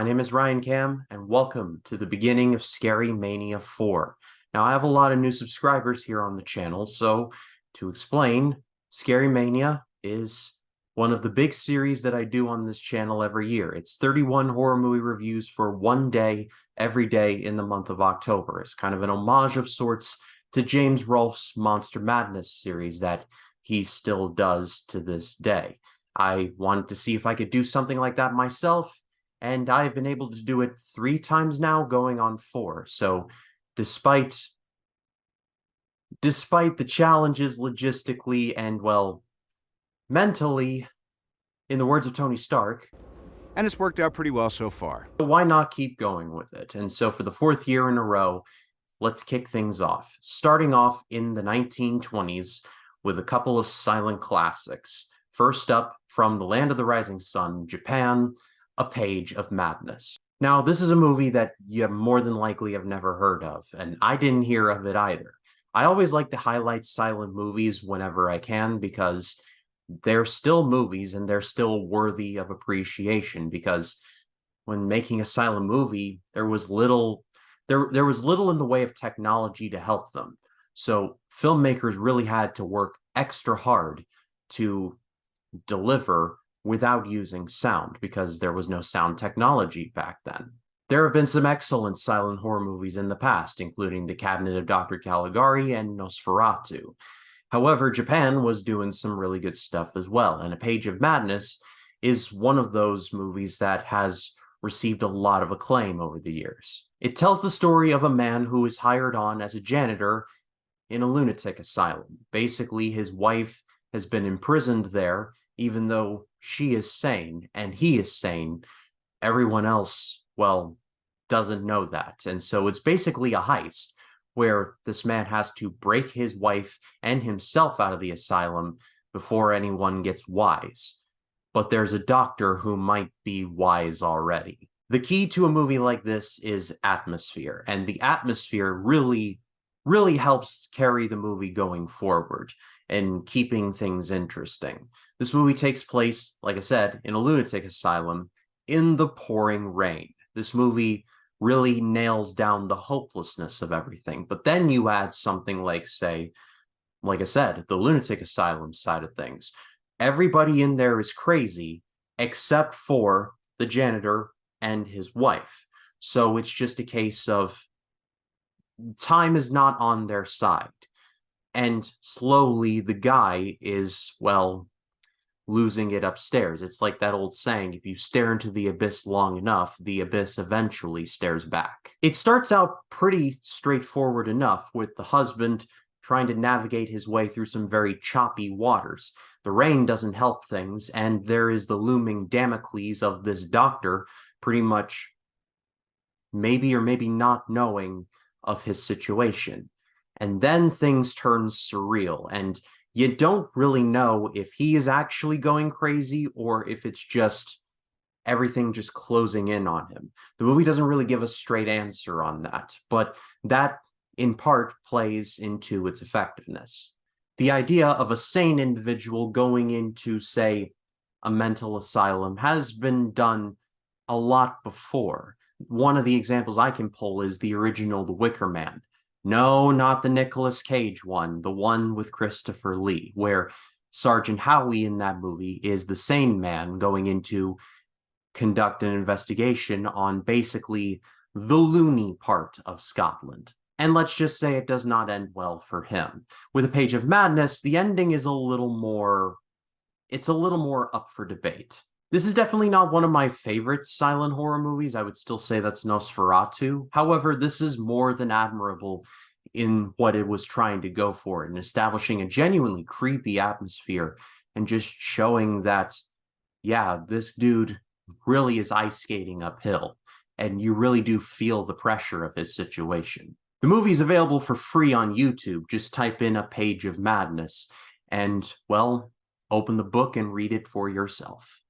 My name is Ryan Cam, and welcome to the beginning of ScaryMania 4. Now, I have a lot of new subscribers here on the channel, so to explain, ScaryMania is one of the big series that I do on this channel every year. It's 31 horror movie reviews for one day, every day in the month of October. It's kind of an homage of sorts to James Rolfe's Monster Madness series that he still does to this day. I wanted to see if I could do something like that myself, and I've been able to do it 3 times now, going on 4. So despite the challenges logistically and, well, mentally, in the words of Tony Stark, and it's worked out pretty well so far. why not keep going with it? And so for the 4th year in a row, let's kick things off. Starting off in the 1920s with a couple of silent classics. First up, from the land of the rising sun, Japan, A Page of Madness. Now, this is a movie that you more than likely have never heard of, and I didn't hear of it either. I always like to highlight silent movies whenever I can because they're still movies and they're still worthy of appreciation, because when making a silent movie, there was little in the way of technology to help them. So filmmakers really had to work extra hard to deliver without using sound, because there was no sound technology back then. There have been some excellent silent horror movies in the past, including The Cabinet of Dr. Caligari and Nosferatu. However, Japan was doing some really good stuff as well, and A Page of Madness is one of those movies that has received a lot of acclaim over the years. It tells the story of a man who is hired on as a janitor in a lunatic asylum. Basically, his wife has been imprisoned there, even though she is sane and he is sane. Everyone else, well, doesn't know that. And so it's basically a heist where this man has to break his wife and himself out of the asylum before anyone gets wise. But there's a doctor who might be wise already. The key to a movie like this is atmosphere, and the atmosphere really helps carry the movie going forward and keeping things interesting. This movie takes place, like I said, in a lunatic asylum in the pouring rain. This movie really nails down the hopelessness of everything. But then you add something like, say, like I said, the lunatic asylum side of things. Everybody in there is crazy except for the janitor and his wife. So it's just a case of time is not on their side. And slowly the guy is, well, losing it upstairs. It's like that old saying, if you stare into the abyss long enough, the abyss eventually stares back. It starts out pretty straightforward enough, with the husband trying to navigate his way through some very choppy waters. The rain doesn't help things, and there is the looming Damocles of this doctor pretty much maybe or maybe not knowing of his situation. And then things turn surreal, and you don't really know if he is actually going crazy or if it's just everything just closing in on him. The movie doesn't really give a straight answer on that, but that in part plays into its effectiveness. The idea of a sane individual going into, say, a mental asylum has been done a lot before. One of the examples I can pull is the original The Wicker Man. No, not the Nicolas Cage one, the one with Christopher Lee, where Sergeant Howie in that movie is the sane man going in to conduct an investigation on basically the loony part of Scotland. And let's just say it does not end well for him. With A Page of Madness, the ending is a little more up for debate. This is definitely not one of my favorite silent horror movies. I would still say that's Nosferatu. However, this is more than admirable in what it was trying to go for, in establishing a genuinely creepy atmosphere and just showing that, yeah, this dude really is ice skating uphill, and you really do feel the pressure of his situation. The movie is available for free on YouTube. Just type in A Page of Madness and, well, open the book and read it for yourself.